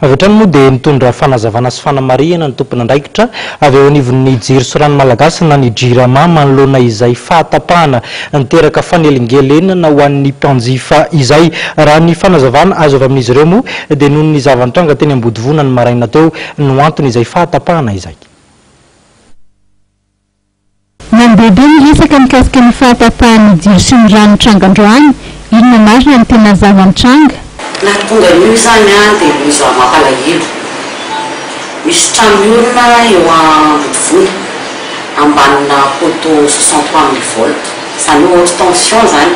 avy hatrany moa dia nitondra fanazavana sy fanamariana ny tompon'andraikitra avy eo anivon'ny jiro sy rano malagasy na ny JIRAMA manoloana izay fahatapahana niteraka fanelingelenana ho an'ny mpanjifa izay raha ny fanazavana azo avy amin'izy ireo moa dia noho ny zavantranga teny Ambodivona ny maraina teo no antony izay fahatapahana izay. Mandeha be ny resaka mikasika ny fahatapahan'ny jiro sy ny rano Trangandroany, inona marina ny tena zavan-tranga? Nahatonga io zany dia misy mampalahelo. Misy trano miorina eo Ambodivona ambanina poteau 63 000 volt, zany haute tension zany.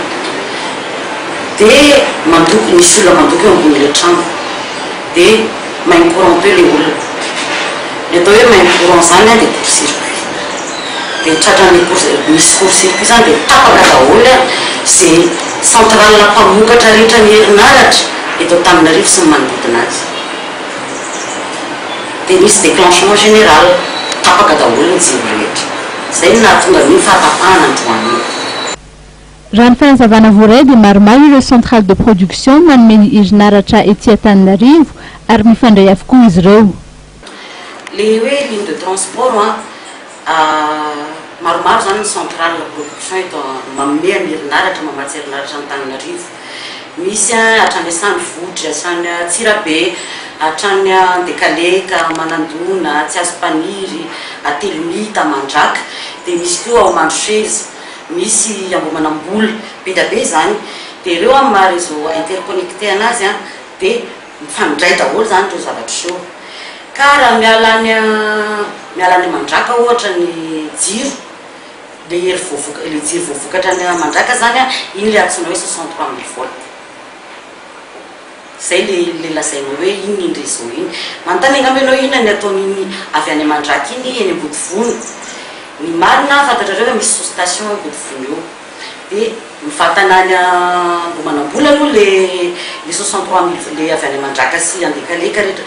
Dia mandoko misy olona mandoko eo ambon'ilay trano. Dia main courant be ilay olona. Ny atao hoe main courant zany dia court-circuit. Dia tratran'ny misy court-circuit zany dia tapaka daholo izay centrale mpamokatra rehetra ny herinaratra eto Antananarivo sy ny manodidina azy. Dia misy déclenchement général tapaka daholo ny jiro rehetra. Izay no nahatonga ny fahatapahana androany. Raha ny fanazavana voaray dia maromaro ireo centrale de production manome ny herinaratra ety Antananarivo ary mifandray avokoa izy ireo. Le hoe ligne de transport maromaro zany ny centrale de production eto manome ny herinaratra mamatsy herinaratra Antananarivo. Misy hatrany Sandvohitra, hatrany Tsirabe, hatrany Andekaleka, Manandona, Tsiasopaniry, Atelomita, Mandraka. Dia misy koa ao Mandrosheza, misy Ambomanambola, be dia be zany. Dia ireo amin'ny maha réseau interconnecté anazy dia mifandray daholo zany ireo zavatra io. Ka raha mialany Mandraka ohatra ny jiro, le jiro voavokatra ny Mandraka zany iny le antsoina hoe 63 000 volt. Zay le lazaina hoe iny ny réseau iny. Manontany angamba ianao inona ny ataon'iny avy any Mandraka iny eny Ambodivona. Ny marina fantatrareo misy sous-station Ambodivona eo. Dia mifatana any Ambomanambola aloha le 63 000 le avy any Mandraka sy Andekaleka rehetra.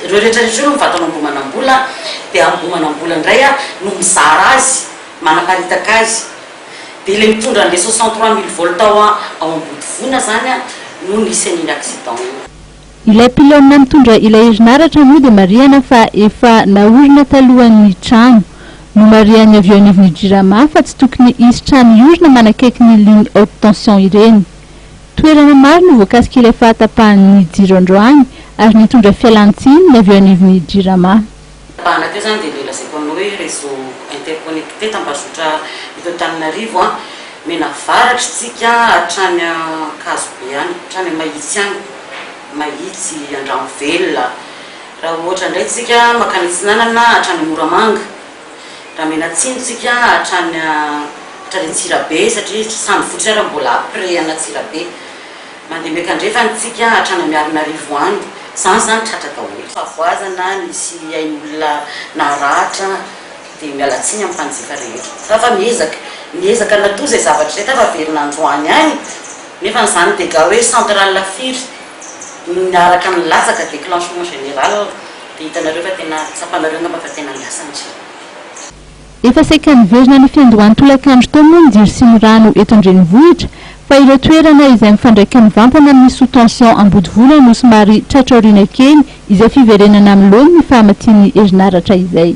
Ireo rehetrarehetra no mifatana Ambomanambola, dia Ambomanambola indray no mizara azy, manaparitaka azy. Dia le mitondra an'ilay 63 000 volt ao Ambodivona zany no nisy an'iny accident io. Ilay pilonina mitondra ilay herinaratra moa dia marihana fa efa naorina talohan'ny trano. No marihany avy eo anivon'ny JIRAMA fa tsy tokony hisy trano iorina manakaiky ny ligne haute tension ireny. Toerana maro no voakasika ilay fahatapahan'ny jiro androany ary nitondra fialan-tsiny avy eo anivon'ny JIRAMA. Tapahana teo zany dia le lazaiko aminao hoe réseau interconnecté Tambazotra eto Antananarivo mena varatra tsika hatrany Kazobe any, hatrany Mahitsy any, Mahitsy Andramovelona. Raha ohatra indray tsika makany Tsinanana hatrany Moramanga. Raha mena Atsimo tsika hatrany Tsirabe satria Sandvohitra raha mbola après ana Tsirabe. Mandeha Mekandrefa tsika hatrany Miarinarivo any. Zany zany tratra daholo. Favoazana nisy ain'olona naratra dia miala tsiny amin'ny mpanjifa rehetra. Fa miezaka natoa izay zavatra izay tafa verina androany any, nefa n'izany dia ga hoe centrale lafiry miaraka amin'ny latsaka déclenchement général dia hitanareo fa tena tsapanareo ngamba fa tena miasa ny jiro. Efa saika niverina ny fiandohan'ny tolakandro tao moa ny jiro sy ny rano eto an-drenivohitra fa ireo toerana izay mifandraika mivampana amin'ny sous tension Ambodivona no somary tratraoriana kely izay fiverenana amin'ny loha ny fahamatsian'ny herinaratra izay.